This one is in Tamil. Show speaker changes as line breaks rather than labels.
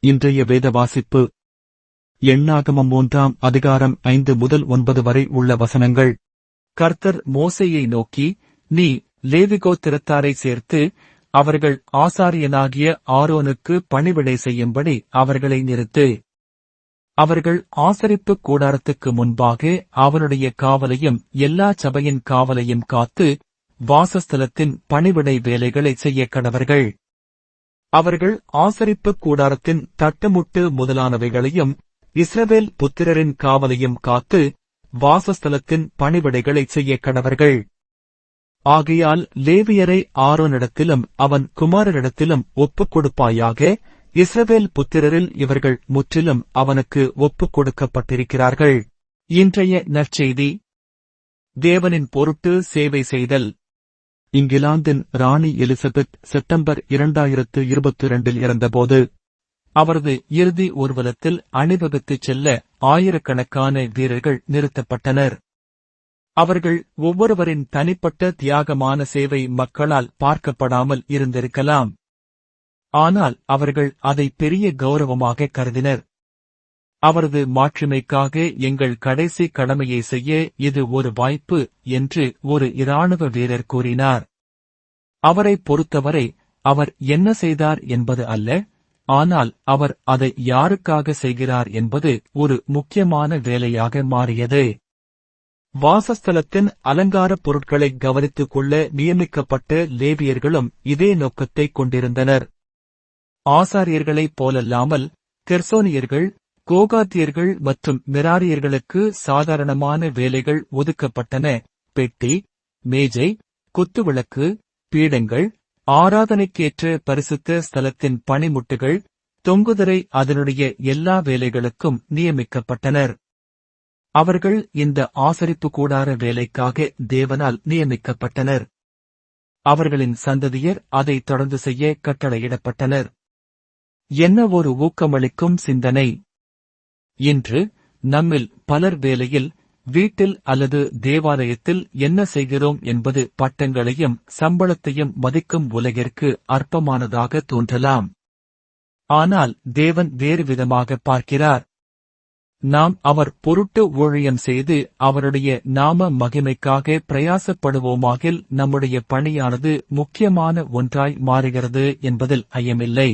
இன்றைய வேத வாசிப்பு எண்ணாகமம் 3ஆம் அதிகாரம் 5 முதல் 9 வரை உள்ள வசனங்கள். கர்த்தர் மோசேயை நோக்கி, நீ லேவிகோத்திரத்தாரை சேர்த்து அவர்கள் ஆசாரியனாகிய ஆரோனுக்கு பணிவிடை செய்யும்படி அவர்களை நிறுத்து. அவர்கள் ஆசரிப்பு கூடாரத்துக்கு முன்பாக அவனுடைய காவலையும் எல்லா சபையின் காவலையும் காத்து வாசஸ்தலத்தின் பணிவிடை வேலைகளை செய்ய கடவர்கள். அவர்கள் ஆசரிப்பு கூடாரத்தின் தட்டுமுட்டு முதலானவைகளையும் இஸ்ரவேல் புத்திரரின் காவலையும் காத்து வாசஸ்தலத்தின் பணிவிடைகளை செய்ய கடவர்கள். ஆகையால் லேவியரை ஆரோனிடத்திலும் அவன் குமாரரிடத்திலும் ஒப்புக் கொடுப்பாயாக. இஸ்ரவேல் புத்திரரில் இவர்கள் முற்றிலும் அவனுக்கு ஒப்புக் கொடுக்கப்பட்டிருக்கிறார்கள். இன்றைய நற்செய்தி. தேவனின் பொருட்டு சேவை செய்தல். இங்கிலாந்தின் ராணி எலிசபெத் செப்டம்பர் 2022 இறந்தபோது அவரது இறுதி ஊர்வலத்தில் அணிவகுத்துச் செல்ல ஆயிரக்கணக்கான வீரர்கள் நிறுத்தப்பட்டனர். அவர்கள் ஒவ்வொருவரின் தனிப்பட்ட தியாகமான சேவை மக்களால் பார்க்கப்படாமல் இருந்திருக்கலாம். ஆனால் அவர்கள் அதை பெரிய கௌரவமாக கருதினர். அவரது மாட்சிமைக்காக எங்கள் கடைசி கடமையை செய்ய இது ஒரு வாய்ப்பு என்று ஒரு இராணுவ வீரர் கூறினார். அவரை பொறுத்தவரை அவர் என்ன செய்தார் என்பது அல்ல, ஆனால் அவர் அதை யாருக்காக செய்கிறார் என்பது ஒரு முக்கியமான வேலையாக மாறியது. வாசஸ்தலத்தின் அலங்கார பொருட்களை கவனித்துக் கொள்ள நியமிக்கப்பட்ட லேவியர்களும் இதே நோக்கத்தைக் கொண்டிருந்தனர். ஆசாரியர்களைப் போலல்லாமல் கெர்சோனியர்கள், கோகாத்தியர்கள் மற்றும் மெராரியர்களுக்கு சாதாரணமான வேலைகள் ஒதுக்கப்பட்டன. பெட்டி, மேஜை, குத்துவிளக்கு, பீடங்கள், ஆராதனைக்கேற்ற பரிசுத்த ஸ்தலத்தின் பணிமுட்டுகள், தொங்குதிரை அதனுடைய எல்லா வேலைகளுக்கும் நியமிக்கப்பட்டனர். அவர்கள் இந்த ஆசரிப்பு கூடார வேலைக்காக தேவனால் நியமிக்கப்பட்டனர். அவர்களின் சந்ததியர் அதை தொடர்ந்து செய்ய கட்டளையிடப்பட்டனர். என்ன ஒரு ஊக்கமளிக்கும் சிந்தனை! இன்று நம்மில் பலர் வேலையில், வீட்டில் அல்லது தேவாலயத்தில் என்ன செய்கிறோம் என்பது பட்டங்களையும் சம்பளத்தையும் மதிக்கும் உலகிற்கு அற்பமானதாக தோன்றலாம். ஆனால் தேவன் வேறு விதமாக பார்க்கிறார். நாம் அவர் பொருட்டு ஊழியம் செய்து அவருடைய நாம மகிமைக்காக பிரயாசப்படுவோமாகில் நம்முடைய பணியானது முக்கியமான ஒன்றாய் மாறுகிறது என்பதில் ஐயமில்லை.